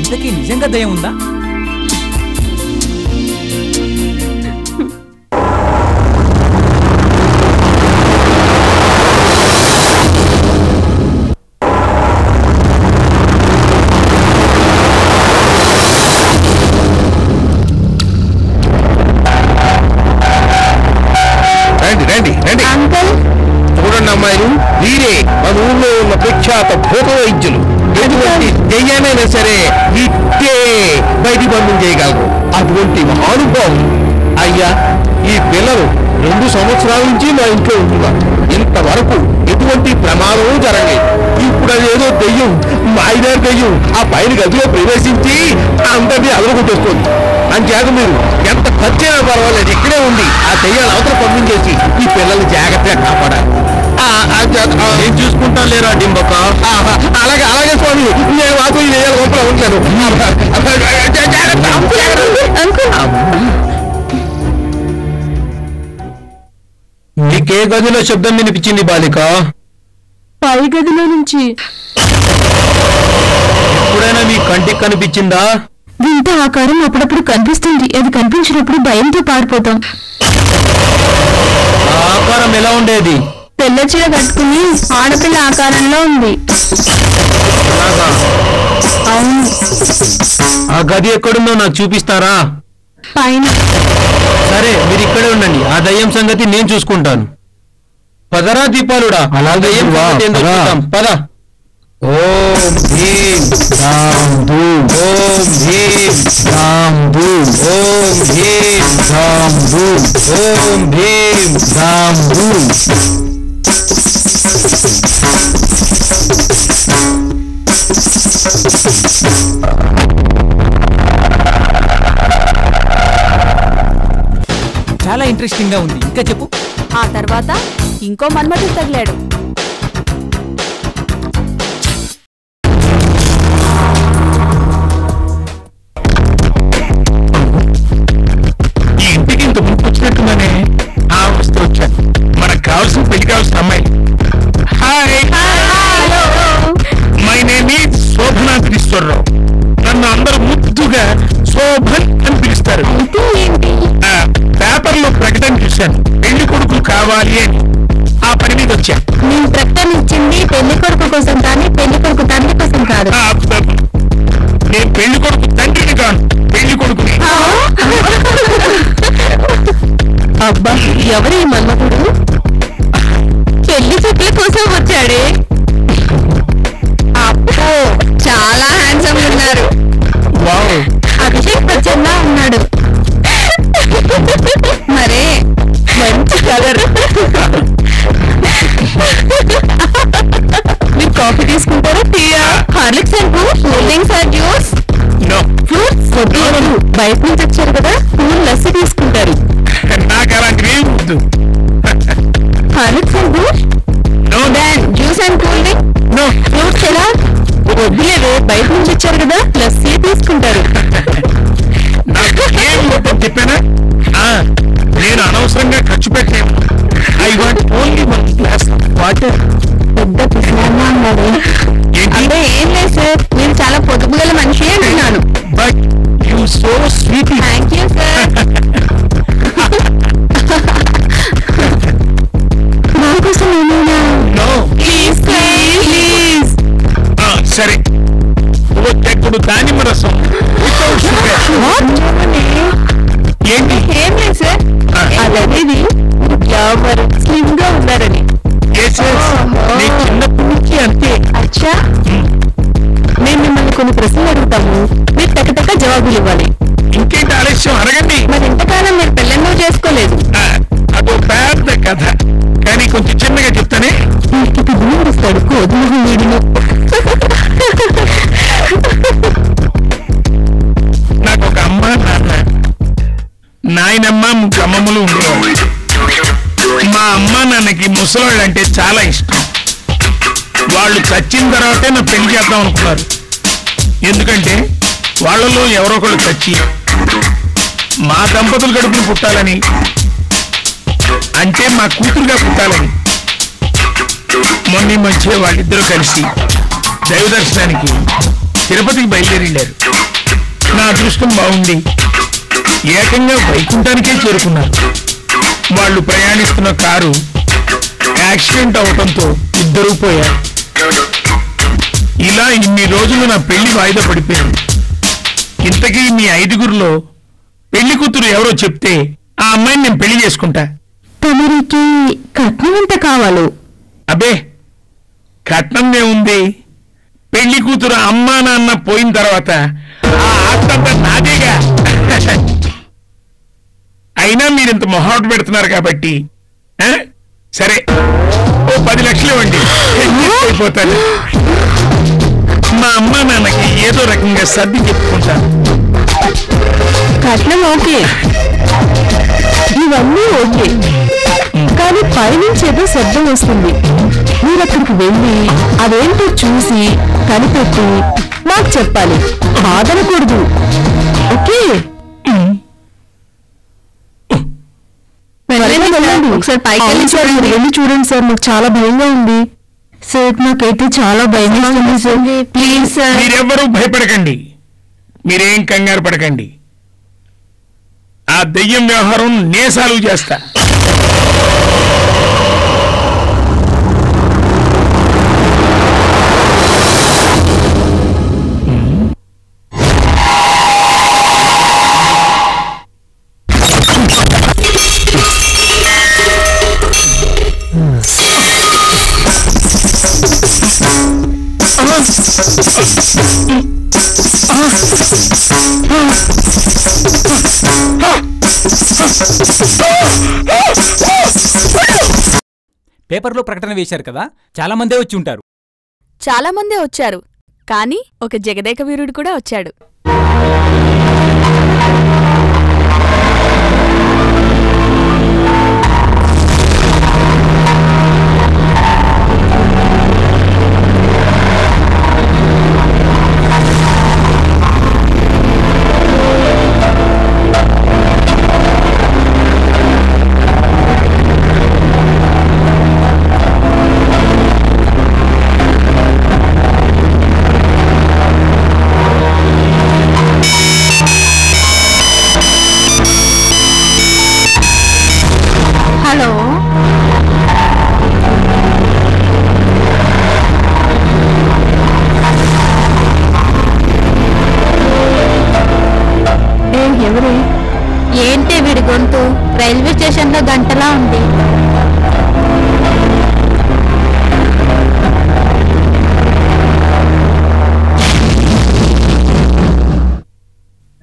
ఇంతకీ నిజంగా దయ్యం ఉందా? చూడండి అమ్మాయిలు, వీరే మన ఊళ్ళో ఉన్న ప్రఖ్యాత భూత వైద్యులు. ఎటువంటి దెయ్యానైనా సరే ఇట్టే బయటికి పంపించేయగలరు. అటువంటి మహానుభావులు. అయ్యా, ఈ పిల్లలు 2 సంవత్సరాల నుంచి మా ఇంట్లో ఉంటున్నారు. ఇంతవరకు ఎటువంటి ప్రమాదం జరగలేదు. ఇప్పుడు అదేదో దెయ్యం, మాయదారి దెయ్యం ఆ పైన గదిలో ప్రవేశించి అందరినీ అదరగొట్టేస్తుంది. అంచేత మీరు ఎంత ఖర్చైనా పర్వాలేదు, ఇక్కడే ఉండి ఆ దెయ్యాలు అవతల పంపించేసి ఈ పిల్లల్ని జాగ్రత్తగా కాపాడాలి. నేను చూసుకుంటాను లేరా డింబక్క? అలాగే అలాగే స్వామి, నేను మాకు ఈ దెయ్యాల గొప్పలో ఉంటాను. నీకే గదిలో శబ్దం వినిపించింది బాలిక? పై గదిలో నుంచి. ఎప్పుడైనా మీ కంటికి కనిపించిందా? వింత ఆకారం అప్పుడప్పుడు కనిపిస్తుంది. అది కనిపించినప్పుడు భయంతో పారిపోతాం. ఆ ఆకారం ఎలా ఉండేది? తెల్ల చీర కట్టుకుని ఆడపిల్ల ఆకారంలో ఉంది. అవును. ఆ గది ఎక్కడుందో నాకు చూపిస్తారా? పైన. సరే, మీరు ఇక్కడే ఉండండి. ఆ దయ్యం సంగతి నేను చూసుకుంటాను. పదరా దీపాలుడా, అలా దయ్యం పద. ఓం భీం రామ్ ధూమ్, ఓం భీం రామ్ ధూమ్, ఓం భీం రామ్ ధూమ్, ఓం భీం రామ్ ధూమ్. చాలా ఇంట్రెస్టింగ్ గా ఉంది. ఇంకా చెప్పు. ఆ తర్వాత ఇంకో మన్మథుడు తగిలాడు. ఈ ఇంటికి ఇంత ముందు వచ్చినట్టుగానే వస్తూ వచ్చాను. మనకు కావాల్సిన పెళ్లి కావాల్సిన అమ్మాయి. Hi, my name is Shobhanath Eswararao. నన్ను అందరూ ముద్దుగా శోభన్ అని పిలుస్తారు. పేపర్లో ప్రకటన చూశాను, పెళ్లి కొడుకు కావాలి అని. ఆ పని మీద వచ్చాను. నేను ప్రకటన ఇచ్చింది పెళ్లి కొడుకు కోసం కానీ పెళ్లి కొడుకు తండ్రి కోసం కాదు. నేను పెళ్లి కొడుకు తండ్రిని కాను, పెళ్లి కొడుకుని. అబ్బా, ఎవరు ఈ మన్మథుడు? పెళ్లి చుట్ల కోసం వచ్చాడే. అబ్బో, చాలా హ్యాండ్సమ్ ఉన్నారు. అభిషేక్ బచ్చన్ ఉన్నాడు. మరే మంచి కలర్. మీరు కాఫీ తీసుకుంటారా, టీయా? Horlicks and cool drinks or juice? Fruits బయట నుంచి వచ్చారు కదా, కూల్ లస్సీ తీసుకుంటారు. నాకు అలాంటివి వద్దు. Horlicks and cool, juice and cool drink, fruits ఎలా వద్దులేదు. బయట నుంచి వచ్చారు కదా, లస్సీ తీసుకుంటారు. చెప్పానా? నేను అనవసరంగా ఖర్చు పెట్టాను. I want only 1 glass water. పెద్ద పిసినారిలా ఉన్నాడు. అంటే ఏం లేదు సార్, మీరు చాలా పొదుపు గల మనిషి అంటున్నాను. But you so sweet. Thank you sir. నా కోసం ఏమైనా? No please please. సరే, ఇప్పుడు దానిమ్మ రసం ఏంటి? ఏం లేదు సార్, అలాగేది ఎవరు స్లిమ్ గా ఉన్నారని. నేను చిన్నప్పటి నుంచి అంతే. అచ్చా, మేము మిమ్మల్ని కొన్ని ప్రశ్నలు అడుగుతాము, మీరు టకటక జవాబులు ఇవ్వాలి. ఇంకేంటి ఆలస్యం, అడగండి. మరి ఇంతకాలం మీరు పెళ్ళెన్నో చేసుకోలేదు. అదో పెద్ద కథ, కానీ కొంచెం చిన్నగా చెప్తానే. ఇస్తాడు కోదులు వీడిను. నాకు ఒక అమ్మ, నాన్న, నాయనమ్మ, 3 అమ్మమ్మలు ఉండేవాళ్ళు. మా అమ్మ నాన్నకి ముసలాళ్ళు అంటే చాలా ఇష్టం. వాళ్ళు చచ్చిన తర్వాతే నా పెళ్లి చేద్దాం అనుకున్నారు. ఎందుకంటే వాళ్ళలో ఎవరో ఒకళ్ళు చచ్చి మా దంపతులు గడుపును పుట్టాలని, అంటే మా కూతురుగా పుట్టాలని. మొన్న మధ్య వాళ్ళిద్దరూ కలిసి దైవ దర్శనానికి తిరుపతికి బయలుదేరి వెళ్ళారు. నా అదృష్టం బాగుంది, ఏకంగా వైకుంఠానికే చేరుకున్నారు. వాళ్ళు ప్రయాణిస్తున్న కారు యాక్సిడెంట్ అవటంతో ఇద్దరూ పోయారు. ఇలా ఇన్ని రోజులు నా పెళ్లి వాయిదా పడిపోయింది. ఇంతకీ మీ 5గురిలో పెళ్లి కూతురు ఎవరో చెప్తే ఆ అమ్మాయిని నేను పెళ్లి చేసుకుంటా. తమరికి కట్నం ఎంత కావాలో? అబ్బే, కట్నం ఏముంది, పెళ్లి కూతురు అమ్మా నాన్న పోయిన తర్వాత ఆ ఆస్తంతా నాదేగా. అయినా మీరింత మొహాట పెడుతున్నారు కాబట్టి సరే, ఓ 10 లక్షలు ఇవ్వండి, అయిపోతాను. మా అమ్మా నాన్నకి ఏదో రకంగా సర్ది చెప్పుకుంటాను. కట్నం ఓకే, ఇవన్నీ ఓకే, కానీ పైనుంచి ఏదో శబ్దం వస్తుంది. మీరు అక్కడికి వెళ్ళి అదేంటో చూసి కనిపెట్టి మాకు చెప్పాలి, కాదనకూడదు. ఓకే? ఒకసారి పైకి వెళ్ళి చూడండి సార్, మాకు చాలా భయంగా ఉంది సార్. నాకైతే చాలా భయం వేస్తుంది సార్, ప్లీజ్ సార్. మీరెవ్వరూ భయపడకండి, మీరేం కంగారు పడకండి. ఆ దెయ్యం వ్యవహారం నే సాల్వ్ చేస్తా. పేపర్లో ప్రకటన వేశారు కదా, చాలా మందే వచ్చి ఉంటారు. చాలా మందే వచ్చారు, కానీ ఒక జగదేక వీరుడు కూడా వచ్చాడు. హలో, ఎవరు? ఏంటి వీడి గొంతు? రైల్వే స్టేషన్లో గంటలా ఉంది.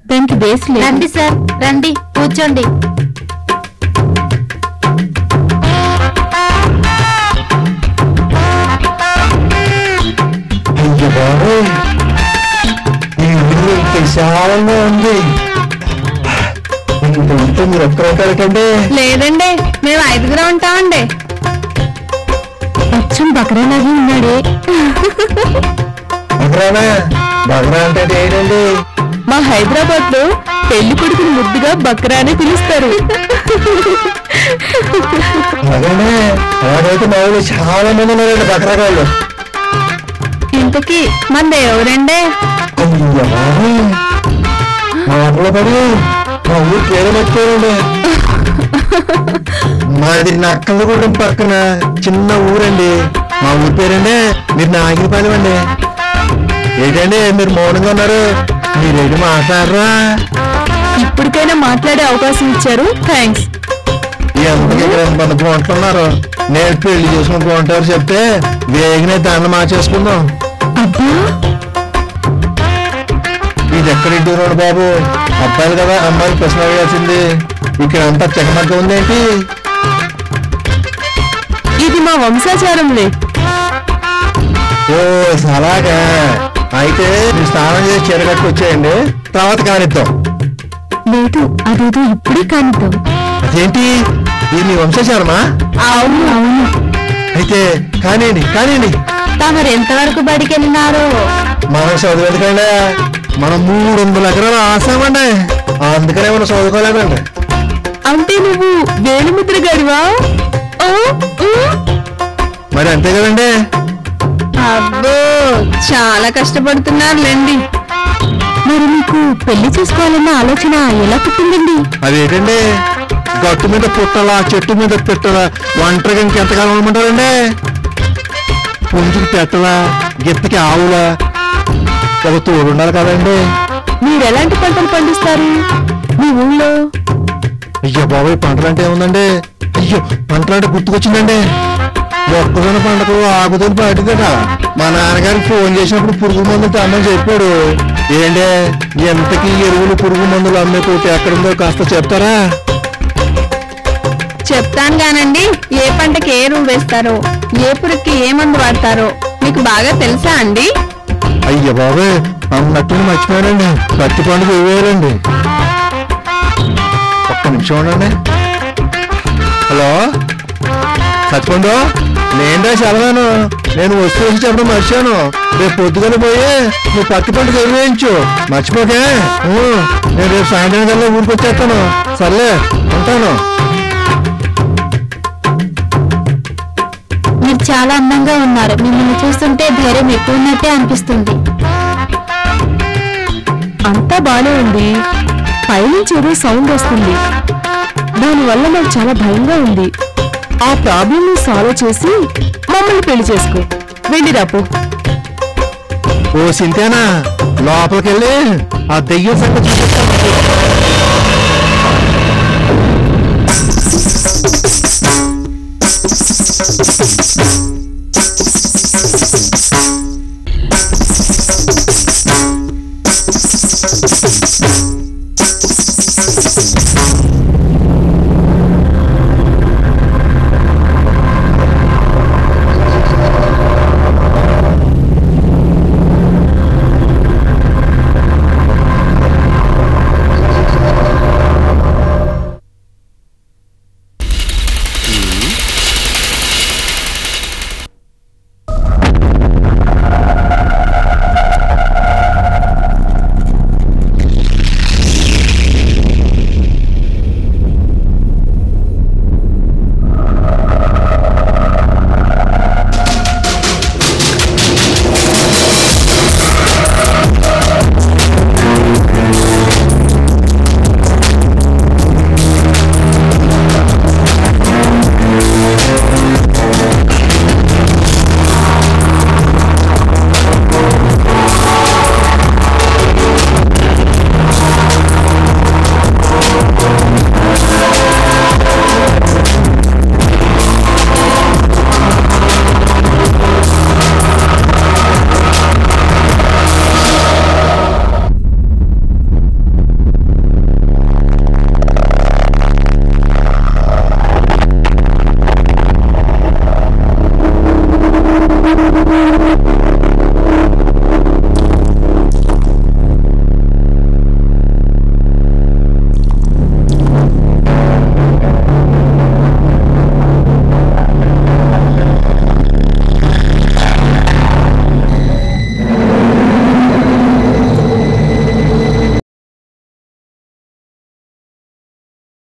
దానికి బేస్ లేదు. రండి సార్, రండి, కూర్చోండి. విశాలంగా ఉంది. మీరు ఒక్కరొక్కరికంటే లేదండి, మేము 5గురం ఉంటామండి. అచ్చం బకరాలాగే ఉన్నాడే. బకరానా? బకరా అంటే ఏంటండి? మా హైదరాబాద్ లో పెళ్లి కొడుకుని ముద్దుగా బకరా అని పిలుస్తారు. అలాగైతే మా ఊళ్ళో చాలా మంది ఉన్నారండి బకరాగాళ్ళు. ఇంతకీ మంది ఎవరండి? మాటలో పడి మా ఊరు పేరు మర్చిపోయారండి. మాది నక్కలగూడెం పక్కన చిన్న ఊరండి. మా ఊరి పేరండి మీరు నాగిరిపాలెం అండి. ఏంటండి మీరు మౌనంగా ఉన్నారు? మీరేంటి మాట్లాడరా? ఇప్పటికైనా మాట్లాడే అవకాశం ఇచ్చారు, థ్యాంక్స్. ఎంతకి ఎంత బాగుంటున్నారు. నేను పెళ్లి చేసుకుని బాగుంటారు చెప్తే వేగనే దాన్ని మార్చేసుకుందాం. ఇది ఎక్కడింటి రోడ్డు బాబు? అబ్బాయిలు కదా, అమ్మాయిలు ప్రశ్న వేయాల్సింది. ఇక్కడ అంతా చెక్కమగ్గ ఉందేంటి? ఇది మా వంశాచారంలే. ఓ అలాగా, అయితే మీరు స్నానం చేసి చీర కట్టుకు వచ్చేయండి, తర్వాత కానిద్దాం. లేదు, అదేదో ఇప్పుడే కానిద్దాం. అదేంటి, ఇది మీ వంశాచారమా? అవును అవును. అయితే కానివ్వండి కానివ్వండి. తమరు ఎంతవరకు బడికి వెళ్ళినారో? మనం చదువుకండి, మనం 300 ఎకరాలు ఆసామండి, అందుకనే మనం చదువుకోలేదండి. అంటే నువ్వు వేలుముద్ర గడివా? మరి అంతే కదండి. అబ్బో, చాలా కష్టపడుతున్నారులేండి. మరి మీకు పెళ్లి చేసుకోవాలన్న ఆలోచన ఎలా పుట్టిందండి? అదేంటండి, గట్టు మీద పుట్టాలా, చెట్టు మీద పెట్టాలా, ఒంటరిగా ఇంకెంతకాలం ఉండమంటారండి? పుంజుకి పెట్టలా, గిత్తకి ఆవులా, ఒక తోడు ఉండాలి కదండి. మీరు ఎలాంటి పంటలు పండిస్తారు మీ ఊళ్ళో? అయ్యో బాబాయ్, పంటలంటే ఏముందండి? అయ్యో, పంటలంటే గుర్తుకొచ్చిందండి. మొక్కజొన్న పంటకు ఆకుతోటి పట్టిదట. మా నాన్నగారికి ఫోన్ చేసినప్పుడు పురుగు మందులు అమ్మని చెప్పాడు. ఏంటే ఎంతకి ఎరువులు పురుగు మందులు అమ్మే కోటి ఎక్కడుందో కాస్త చెప్తారా? చెప్తాను గానండి, ఏ పంటకి ఏ ఎరువు వేస్తారో, ఏ పురుగుకి ఏ మందు వాడతారో మీకు బాగా తెలుసా అండి? అయ్యో బాబాయ్, అన్నట్టు మర్చిపోయానండి. పత్తి పండుగ వేయాలండి. ఒక్క నిమిషం ఉండండి. హలో సత్పండు, నేనే చదవాను. నేను వస్తువు వచ్చి చెప్పడం మర్చాను. రేపు పొద్దుగల పోయి నువ్వు పత్తి పండుగ వేయించు, మర్చిపోకే. నేను రేపు సాయంత్రం కల్లా ఊరికి వచ్చేస్తాను. సర్లే, ఉంటాను. మీరు చాలా అందంగా ఉన్నారు. మిమ్మల్ని చూస్తుంటే ధైర్యం ఎక్కువ ఉన్నట్టే అనిపిస్తుంది. అంతా బానే ఉంది. పైనుంచి ఏదో సౌండ్ వస్తుంది. దానివల్ల నాకు చాలా భయంగా ఉంది. ఆ ప్రాబ్లం ని సాల్వ్ చేసి మమ్మల్ని పెళ్లి చేసుకో. వెళ్ళి రాపు. ఓ సింతేనా, లోపలికెళ్ళి ఆ దెయ్యం సంగతి చూపిస్తాను.